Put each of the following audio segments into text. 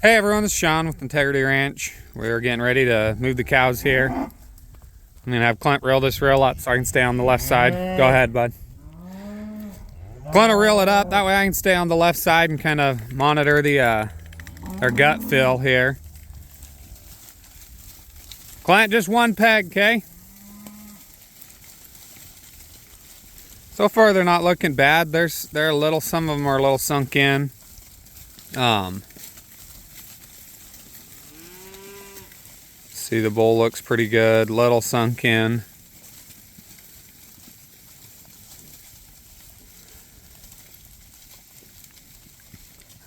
Hey everyone, this is Sean with Integrity Ranch. We're getting ready to move the cows here. I'm gonna have Clint reel this reel up so I can stay on the left side. Go ahead, bud. Clint will reel it up, that way I can stay on the left side and kind of monitor their gut fill here. Clint, just one peg, okay? So far they're not looking bad. They're a little, some of them are a little sunk in. See, the bowl looks pretty good, little sunk in.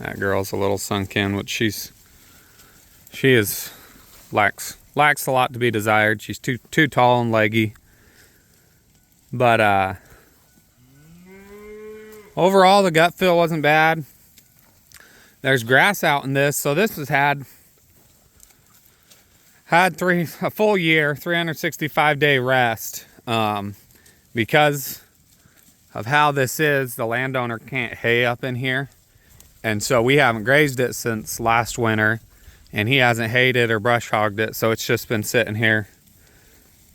That girl's a little sunk in, which she lacks a lot to be desired. She's too tall and leggy. But overall the gut feel wasn't bad. There's grass out in this, so this has had a full year, 365-day rest. Because of how this is, the landowner can't hay up in here. And so we haven't grazed it since last winter, and he hasn't hayed it or brush hogged it, so it's just been sitting here.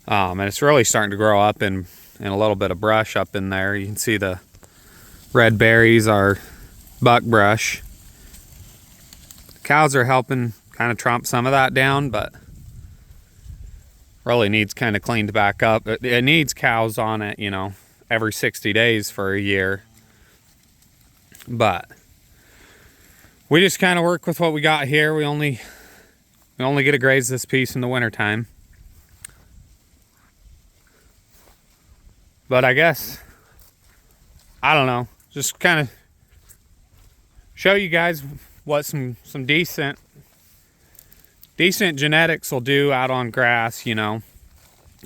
And it's really starting to grow up in a little bit of brush up in there. You can see the red berries are buckbrush. The cows are helping kind of tromp some of that down, but really needs kind of cleaned back up. It needs cows on it, you know, every 60 days for a year. But we just kind of work with what we got here. We only get to graze this piece in the wintertime. But I guess, I don't know, just kind of show you guys what some decent genetics will do out on grass, you know.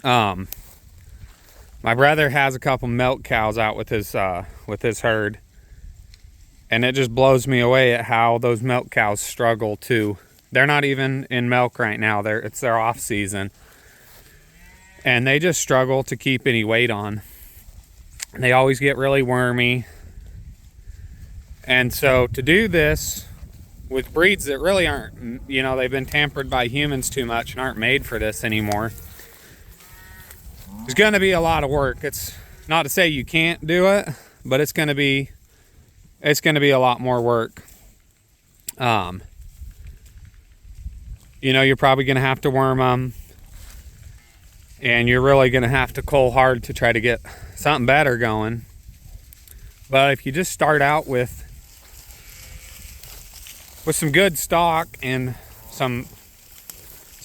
My brother has a couple milk cows out with his herd, and it just blows me away at how those milk cows struggle too. They're not even in milk right now. It's their off season, and they just struggle to keep any weight on. They always get really wormy. And so to do this with breeds that really aren't, you know, they've been tampered by humans too much and aren't made for this anymore, it's going to be a lot of work. It's not to say you can't do it, but it's going to be a lot more work. You know, you're probably going to have to worm them, and you're really going to have to cull hard to try to get something better going. But if you just start out with some good stock and some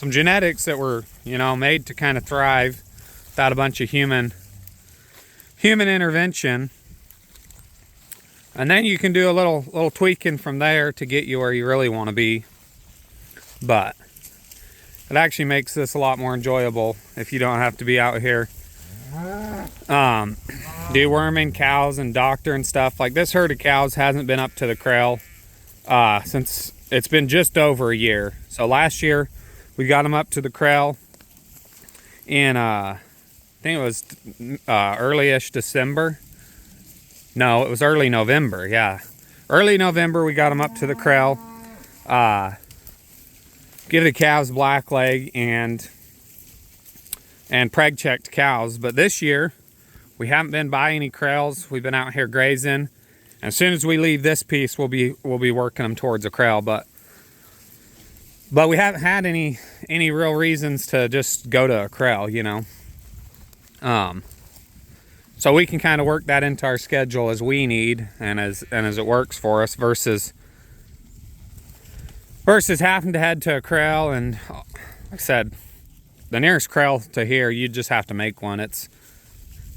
genetics that were, you know, made to kind of thrive without a bunch of human intervention, and then you can do a little tweaking from there to get you where you really want to be. But it actually makes this a lot more enjoyable if you don't have to be out here deworming cows and doctor and stuff. Like, this herd of cows hasn't been up to the kraal since it's been just over a year. So last year we got them up to the kraal in I think it was early-ish December. No, it was early November. Yeah, early November we got them up to the kraal. Give the cows black leg and preg checked cows. But this year we haven't been by any kraals. We've been out here grazing. As soon as we leave this piece, we'll be working them towards a kraal. But we haven't had any real reasons to just go to a kraal, you know. So we can kind of work that into our schedule as we need and as it works for us, versus having to head to a kraal. And like I said, the nearest kraal to here, you just have to make one. It's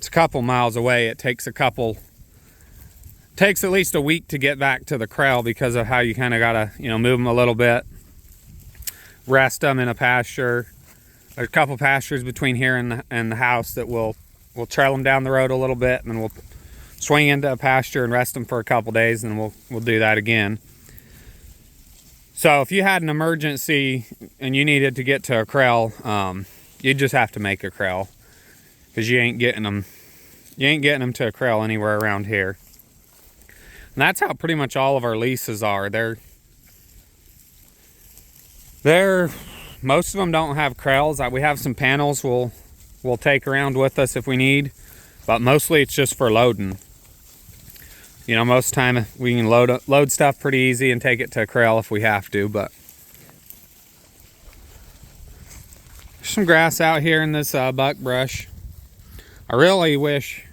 a couple miles away. It takes at least a week to get back to the kraal because of how you kind of gotta, you know, move them a little bit, rest them in a pasture. There's a couple pastures between here and the house that we'll trail them down the road a little bit, and then we'll swing into a pasture and rest them for a couple days, and we'll do that again. So if you had an emergency and you needed to get to a kraal, you'd just have to make a kraal, because you ain't getting them to a kraal anywhere around here. And that's how pretty much all of our leases are. Most of them don't have kraals. We have some panels we'll take around with us if we need, but mostly it's just for loading. You know, most of the time we can load stuff pretty easy and take it to a kraal if we have to. But there's some grass out here in this buckbrush. I really wish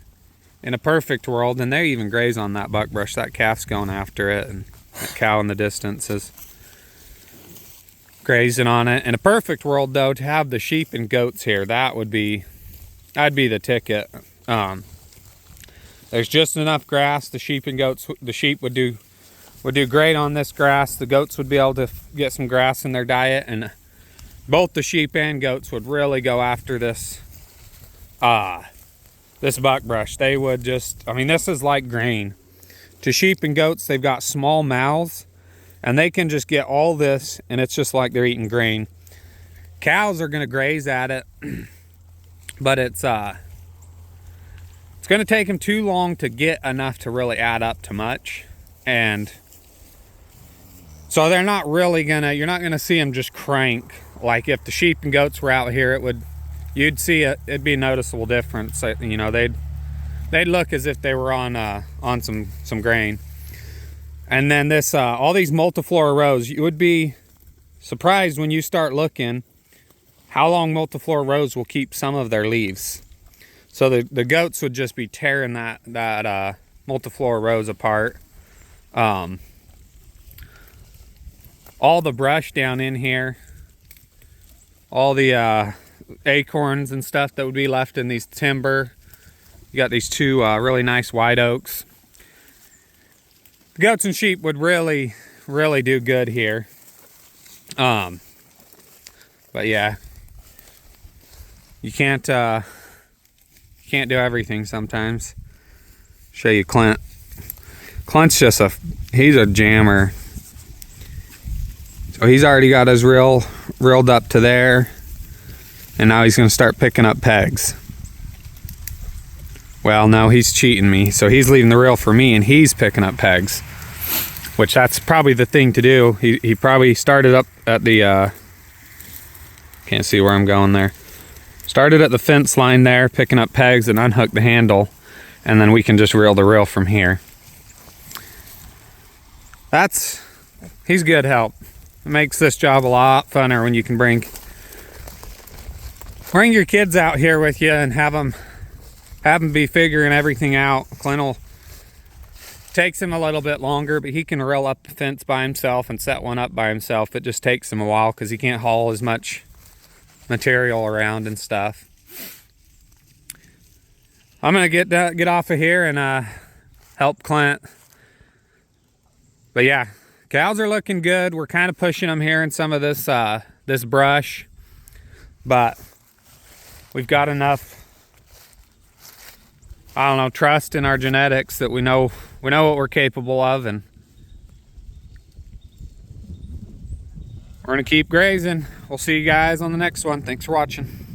in a perfect world, and they even graze on that buckbrush. That calf's going after it, and that cow in the distance is grazing on it. In a perfect world, though, to have the sheep and goats here, that'd be the ticket. There's just enough grass. The sheep would do great on this grass. The goats would be able to get some grass in their diet, and both the sheep and goats would really go after this buckbrush. They would just, I mean, this is like grain. To sheep and goats, they've got small mouths, and they can just get all this, and it's just like they're eating grain. Cows are gonna graze at it, but it's gonna take them too long to get enough to really add up to much. And so they're not really you're not gonna see them just crank. Like if the sheep and goats were out here, you'd see it'd be a noticeable difference. You know, they'd look as if they were on some grain. And then this all these multiflora rows, you would be surprised when you start looking how long multiflora rows will keep some of their leaves. So the goats would just be tearing that multiflora rows apart. All the brush down in here, all the acorns and stuff that would be left in these timber. You got these two really nice white oaks. The goats and sheep would really do good here. But yeah, you can't do everything sometimes. Show you Clint. Clint's just he's a jammer. So he's already got his reel reeled up to there, and now he's gonna start picking up pegs. Well, no, he's cheating me. So he's leaving the reel for me, and he's picking up pegs, which that's probably the thing to do. He probably started up at the, can't see where I'm going there. Started at the fence line there, picking up pegs, and unhook the handle, and then we can just reel the reel from here. He's good help. It makes this job a lot funner when you can bring your kids out here with you and have them be figuring everything out. Clint takes him a little bit longer, but he can reel up the fence by himself and set one up by himself. It just takes him a while because he can't haul as much material around and stuff. I'm gonna get off of here and help Clint. But yeah, cows are looking good. We're kind of pushing them here in some of this this brush, but we've got enough, I don't know, trust in our genetics that we know what we're capable of, and we're gonna keep grazing. We'll see you guys on the next one. Thanks for watching.